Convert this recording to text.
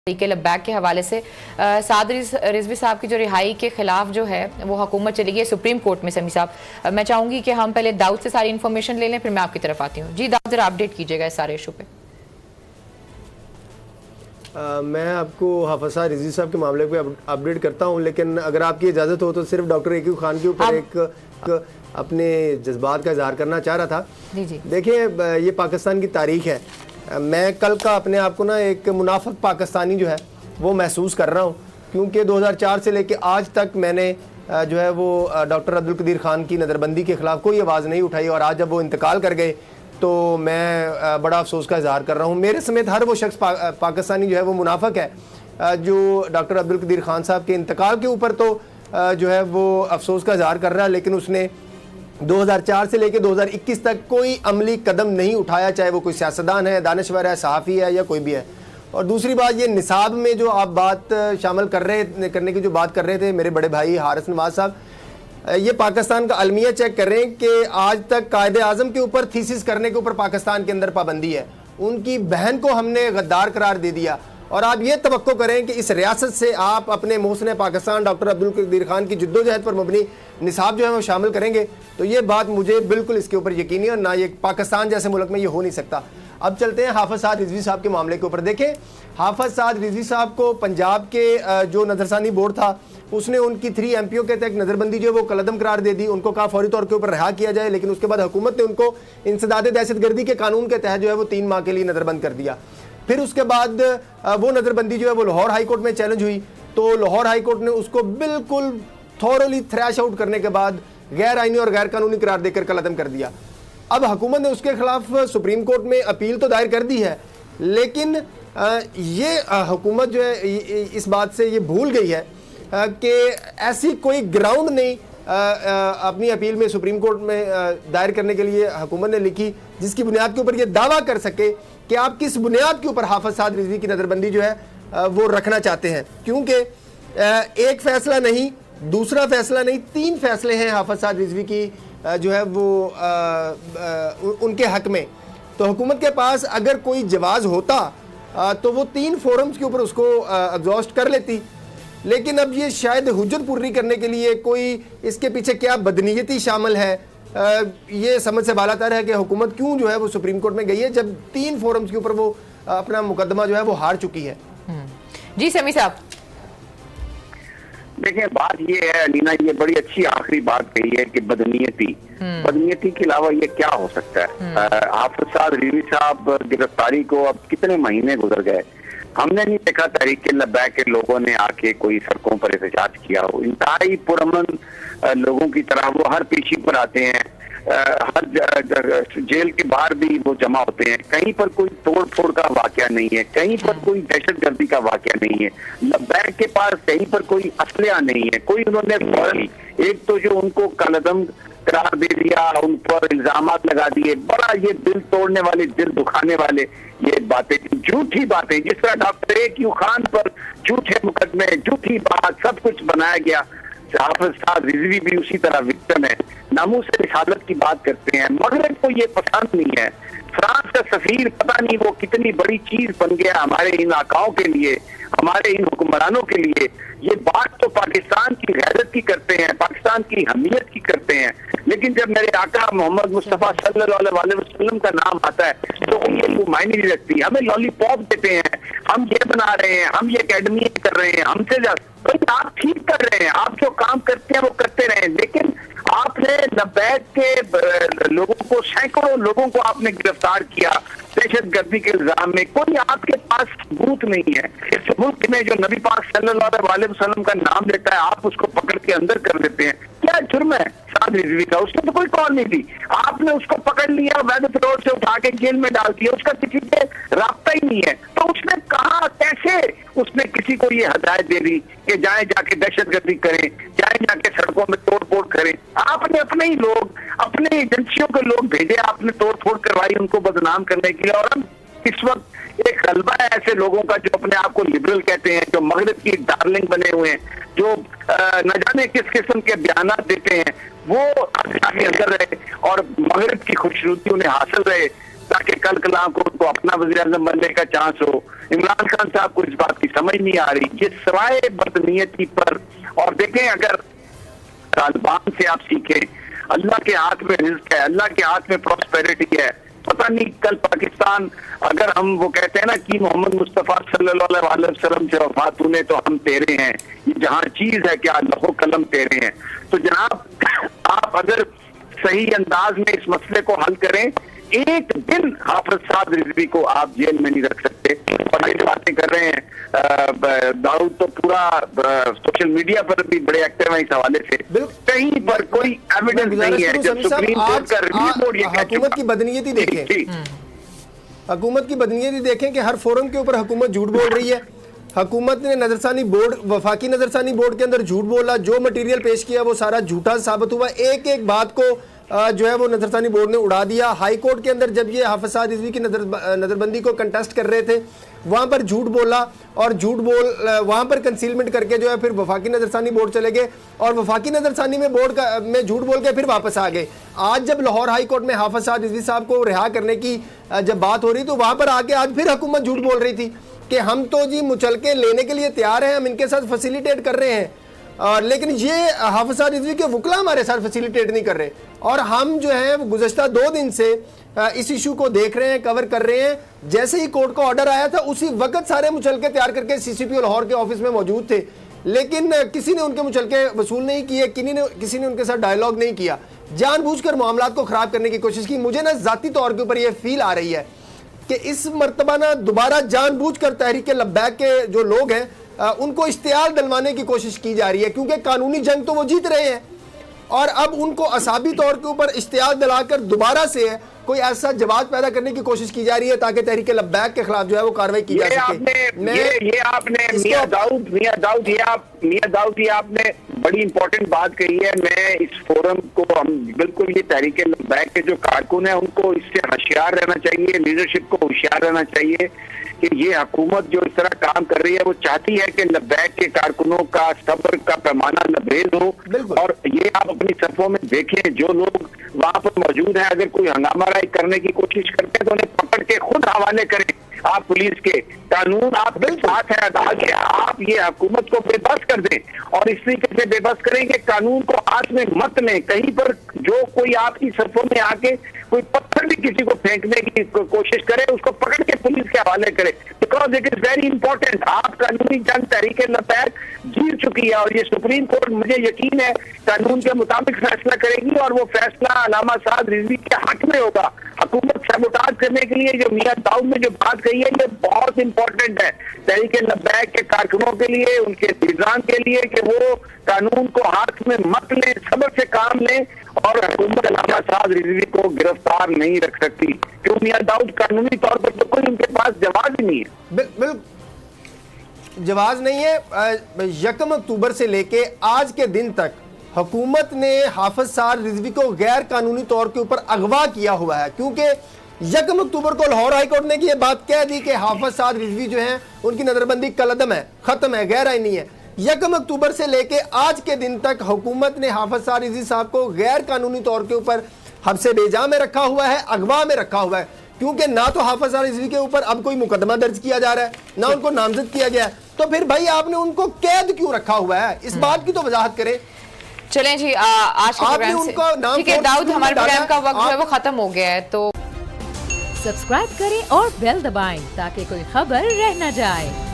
तरीके लब्बैक के हवाले से साद रिजवी साहब की जो रिहाई के खिलाफ जो है वो हुकूमत चली गई सुप्रीम कोर्ट में। समी साहब, मैं चाहूंगी कि हम पहले दाऊद से सारी इन्फॉर्मेशन ले लें, फिर मैं आपकी तरफ आती हूँ। जी दाऊद, जरा अपडेट कीजिएगा इस सारे इशू पे। मैं आपको हाफिज साद रिजवी साहब के मामले पे अपडेट करता हूं, लेकिन अगर आपकी इजाज़त हो तो सिर्फ डॉक्टर अकीब खान के ऊपर एक अपने जज्बात का इजहार करना चाह रहा था। देखिए, ये पाकिस्तान की तारीख है। मैं कल का अपने आप को ना एक मुनाफिक पाकिस्तानी जो है वो महसूस कर रहा हूँ, क्योंकि 2004 से लेके आज तक मैंने जो है वो डॉक्टर अब्दुल कदीर खान की नज़रबंदी के ख़िलाफ़ कोई आवाज़ नहीं उठाई, और आज जब वो इंतकाल कर गए तो मैं बड़ा अफसोस का इजहार कर रहा हूँ। मेरे समेत हर वो शख्स पाकिस्तानी जो है वो मुनाफिक है जो डॉक्टर अब्दुल कदीर खान साहब के इंतकाल के ऊपर तो जो है वो अफसोस का इजहार कर रहा है, लेकिन उसने 2004 से लेकर 2021 तक कोई अमली कदम नहीं उठाया, चाहे वो कोई सियासतदान है, दानिशवर है, सहाफ़ी है या कोई भी है। और दूसरी बात, ये निसाब में जो आप बात शामिल करने की जो बात कर रहे थे मेरे बड़े भाई हारिस नवाज साहब, ये पाकिस्तान का अलमिया चेक कर रहे हैं कि आज तक कायदे आज़म के ऊपर थीसिस करने के ऊपर पाकिस्तान के अंदर पाबंदी है। उनकी बहन को हमने गद्दार करार दे दिया, और आप ये तवक्को करें कि इस रियासत से आप अपने मोहसिन पाकिस्तान डॉक्टर अब्दुल कदीर खान की जद्दोजहद पर मबनी निसाब जो है वो शामिल करेंगे, तो ये बात मुझे बिल्कुल इसके ऊपर यकीन है, और ना ये पाकिस्तान जैसे मुल्क में ये हो नहीं सकता। अब चलते हैं हाफिज साद रिजवी साहब के मामले के ऊपर। देखें, हाफिज साद रिजवी साहब को पंजाब के जो नज़रसानी बोर्ड था उसने उनकी 3 MPO के तहत नज़रबंदी जो है वो कलअदम करार दे दी। उनको कहा फौरी तौर के ऊपर रिहा किया जाए, लेकिन उसके बाद हुकूमत ने उनको इंसदाद दहशतगर्दी के कानून के तहत जो है वो 3 माह के लिए नज़रबंद कर दिया। फिर उसके बाद वो नज़रबंदी जो है वो लाहौर हाई कोर्ट में चैलेंज हुई, तो लाहौर हाई कोर्ट ने उसको बिल्कुल थॉरली थ्रैश आउट करने के बाद गैर आइनी और गैर कानूनी करार देकर कलअदम कर दिया। अब हुकूमत ने उसके खिलाफ सुप्रीम कोर्ट में अपील तो दायर कर दी है, लेकिन ये हुकूमत जो है इस बात से ये भूल गई है कि ऐसी कोई ग्राउंड नहीं अपनी अपील में सुप्रीम कोर्ट में दायर करने के लिए हुकूमत ने लिखी जिसकी बुनियाद के ऊपर ये दावा कर सके कि आप किस बुनियाद के ऊपर हाफिज साद रिजवी की नज़रबंदी जो है वो रखना चाहते हैं। क्योंकि एक फैसला नहीं, दूसरा फैसला नहीं, 3 फैसले हैं हाफिज साद रिजवी की जो है वो उनके हक में। तो हुकूमत के पास अगर कोई जवाज़ होता तो वो 3 फोरम्स के ऊपर उसको एग्जॉस्ट कर लेती, लेकिन अब ये शायद हुज्जत पूरी करने के लिए कोई इसके पीछे क्या बदनीयती शामिल है, ये समझ से बालातर है कि हुकूमत क्यों जो है वो सुप्रीम कोर्ट में गई है जब 3 फोरम्स के ऊपर वो अपना मुकदमा जो है वो हार चुकी है। जी समी साहब, देखिए बात ये है अलीना, ये बड़ी अच्छी आखिरी बात कही है कि बदनीयती के अलावा ये क्या हो सकता है। हाफिज साद रिजवी साहब गिरफ्तारी को अब कितने महीने गुजर गए, हमने नहीं देखा तहरीक लब्बैक के लोगों ने आके कोई सड़कों पर एहतजाज किया हो। इंतहाई पुरअमन लोगों की तरह वो हर पेशी पर आते हैं, हर जेल के बाहर भी वो जमा होते हैं। कहीं पर कोई तोड़ फोड़ का वाकया नहीं है, कहीं पर कोई दहशतगर्दी का वाकया नहीं है, लब्बैक के पास कहीं पर कोई असलिया नहीं है, कोई उन्होंने एक तो जो उनको कलअदम करार दे दिया, उन पर इल्जामात लगा दिए, बड़ा ये दिल तोड़ने वाले, दिल दुखाने वाले ये बातें, झूठी बातें, जिस तरह डॉक्टर अकीब खान पर झूठे मुकदमे, झूठी बात, सब कुछ बनाया गया। हाफिज साद रिजवी भी उसी तरह विक्टिम है, नामूस रिसालत की बात करते हैं। मगरब को ये पसंद नहीं है। फ्रांस का सफीर पता नहीं वो कितनी बड़ी चीज बन गया हमारे इन आकाओं के लिए, हमारे इन हुक्मरानों के लिए। ये बात तो पाकिस्तान की गैरत की करते हैं, पाकिस्तान की हमीयत की करते हैं, लेकिन जब मेरे आका मोहम्मद मुस्तफा सल्लल्लाहु अलैहि वसल्लम का नाम आता है तो ये मायने नहीं रखती। हमें लॉलीपॉप देते हैं, हम ये बना रहे हैं, हम ये अकेडमी कर रहे हैं, हमसे भाई आप ठीक कर रहे हैं, आप जो काम करते हैं वो करते रहे, लेकिन आपने लब्बैक के लोगों को, सैकड़ों लोगों को आपने गिरफ्तार किया दहशतगर्दी के इल्जाम में। कोई आपके पास सबूत नहीं है। इस मुल्क में जो नबी पाक सल्लल्लाहु अलैहि वसल्लम का नाम लेता है आप उसको पकड़ के अंदर कर देते हैं। क्या जुर्म है साद रिजवी का? उसने तो कोई कॉल नहीं दी, आपने उसको पकड़ लिया, वैध रोड से उठा के जेल में डाल दिया, उसका किसी से रास्ता ही नहीं है। तो उसने कहा, कैसे उसने किसी को ये हदायत दे दी कि जाए जाके दहशतगर्दी करें, जाए जाके सड़कों में तोड़ फोड़ करें? आपने अपने ही लोग, अपने एजेंसियों के लोग भेजे, आपने तोड़ फोड़ करवाई उनको बदनाम करने के लिए। और हम इस वक्त एक गलबा है ऐसे लोगों का जो अपने आप को लिबरल कहते हैं, जो मगरब की डार्लिंग बने हुए हैं, जो न जाने किस किस्म के बयानात देते हैं, वो आगे अंदर रहे और मगरब की खुशनुदी उन्हें हासिल रहे। ताकि कल कल को उनको अपना वज़ीर-ए-आज़म बनने का चांस हो। इमरान खान साहब को इस बात की समझ नहीं आ रही। ये सवाए बदनीयती पर, और देखें अगर तालिबान से आप सीखें, अल्लाह के हाथ में रिज़्क है, अल्लाह के हाथ में प्रॉस्पेरिटी है। पता नहीं कल पाकिस्तान, अगर हम वो कहते हैं ना कि मोहम्मद मुस्तफ़ा सल्लल्लाहु अलैहि वसल्लम से वफा तूने तो हम तेरे हैं, ये जहां चीज है क्या लहो कलम तेरे हैं। तो जनाब आप अगर सही अंदाज में इस मसले को हल करें, एक दिन हाफिज साद रिजवी को आप जेल में नहीं रख सकते। और ये जो बातें कर रहे हैं दाऊद, तो पूरा सोशल मीडिया पर भी बड़े एक्टिव है इस हवाले से, कहीं पर कोई एविडेंस नहीं है। जब सुप्रीम कोर्ट का रिव्यू बोर्ड ये हुकूमत की बदनीयती देखें, हुकूमत की बदनीयती देखें कि हर फोरम के ऊपर हुकूमत झूठ बोल रही है। हुकूमत ने नजरसानी बोर्ड, वफाकी नजरसानी बोर्ड के अंदर झूठ बोला, जो मटेरियल पेश किया वो सारा झूठा साबित हुआ। एक एक बात को जो है वो नजरसानी बोर्ड ने उड़ा दिया। हाई कोर्ट के अंदर जब ये हाफिज साद रिजवी की नजरबंदी को कंटेस्ट कर रहे थे, वहाँ पर झूठ बोला और झूठ बोल वहाँ पर कंसीलमेंट करके जो है फिर वफाकी नजरसानी बोर्ड चले गए और वफाकी नजरसानी में बोर्ड का में झूठ बोल के फिर वापस आ गए। आज जब लाहौर हाई कोर्ट में हाफिज साद रिजवी साहब को रिहा करने की जब बात हो रही तो वहाँ पर आके आज फिर हुकूमत झूठ बोल रही थी कि हम तो जी मुचलके लेने के लिए तैयार हैं, हम इनके साथ फैसिलिटेट कर रहे हैं। लेकिन ये हाफिज साद रिजवी के वकला हमारे साथ फैसिलिटेट नहीं कर रहे और हम जो है गुज़श्ता 2 दिन से इस इशू को देख रहे हैं, कवर कर रहे हैं। जैसे ही कोर्ट का ऑर्डर आया था उसी वक्त सारे मुचलके तैयार करके CCPO लाहौर के ऑफिस में मौजूद थे, लेकिन किसी ने उनके मुचलके वसूल नहीं किए, किसी ने उनके साथ डायलॉग नहीं किया, जानबूझकर मामलात को ख़राब करने की कोशिश की। मुझे ना ज़ाती तौर के ऊपर यह फील आ रही है कि इस मरतबा ना दोबारा जानबूझकर तहरीक लब्बैक के जो लोग हैं उनको इश्तियाल दिलवाने की कोशिश की जा रही है, क्योंकि कानूनी जंग तो वो जीत रहे हैं और अब उनको असाबी तौर के ऊपर इश्तियाल दिलाकर दोबारा से कोई ऐसा जवाब पैदा करने की कोशिश की जा रही है ताकि तहरीक लब्बैक के खिलाफ जो है वो कार्रवाई की जा सके। ये आपने मियां दाऊद ये आपने बड़ी इंपॉर्टेंट बात कही है। मैं इस फोरम को, हम बिल्कुल ये तहरीक लब्बैक के जो कारकुन है उनको इससे होशियार रहना चाहिए, लीडरशिप को होशियार रहना चाहिए कि ये हुकूमत जो इस तरह काम कर रही है वो चाहती है कि लब्बैक के कारकुनों का सब्र का पैमाना लबरेज हो। और ये आप अपनी सफों में देखें, जो लोग वहां पर मौजूद हैं अगर कोई हंगामा राय करने की कोशिश करते हैं तो उन्हें पकड़ के खुद हवाले करें। आप पुलिस के, कानून आपके साथ है, अदालत है, आप ये हुकूमत को बेबस कर दें और इस तरीके से बेबस करें कि कानून को हाथ में मत लें। कहीं पर जो कोई आपकी सफों में आके कोई पत्थर भी किसी को फेंकने की कोशिश करे उसको पकड़ के पुलिस के हवाले करे, because it is very important. आप कानूनी जंग तहरीक लब्बैक जीत चुकी है और ये सुप्रीम कोर्ट, मुझे यकीन है, कानून के मुताबिक फैसला करेगी और वो फैसला अल्लामा साद रिजवी के हक में होगा। हुकूमत सबूताज करने के लिए जो मियां दाऊद ने जो बात कही है ये बहुत इंपॉर्टेंट है तहरीक लब्बैक के कारकुनों के लिए, उनके निजाम के लिए, कि वो कानून को हाथ में मत लें, सब्र से काम लें और हुकूमत अल्लामा साद रिजवी को गिरफ्तार नहीं रख सकती। क्यों मियां दाऊद, कानूनी तौर पर तो कोई उनके पास जवाब ही नहीं है। बिल्कुल जवाब नहीं है। 1 अक्टूबर से लेके आज के दिन तक हुकूमत ने हाफिज साद रिजवी को गैर कानूनी तौर के ऊपर अगवा किया हुआ है, क्योंकि 1 अक्टूबर को लाहौर हाई कोर्ट ने ये बात कह दी कि हाफिज साद रिजवी जो है उनकी नजरबंदी कलअदम है, खत्म है, गैर आईनी है। 1 अक्टूबर से लेके आज के दिन तक हुकूमत ने हाफिज साद रिजवी साहब को गैर कानूनी तौर के ऊपर हब्से बेजा में रखा हुआ है, अगवा में रखा हुआ है, क्योंकि ना तो हाफिज साद रिजवी के ऊपर अब कोई मुकदमा दर्ज किया जा रहा है, ना उनको नामजद किया गया है। तो फिर भाई आपने उनको कैद क्यों रखा हुआ है, इस बात की तो वजाहत करें। चलें जी, आज के प्रोग्राम से ठीक है दाऊद, हमारे प्रोग्राम का वक्त जो है वो खत्म हो गया है, तो सब्सक्राइब करें और बेल दबाएं ताकि कोई खबर रह न जाए।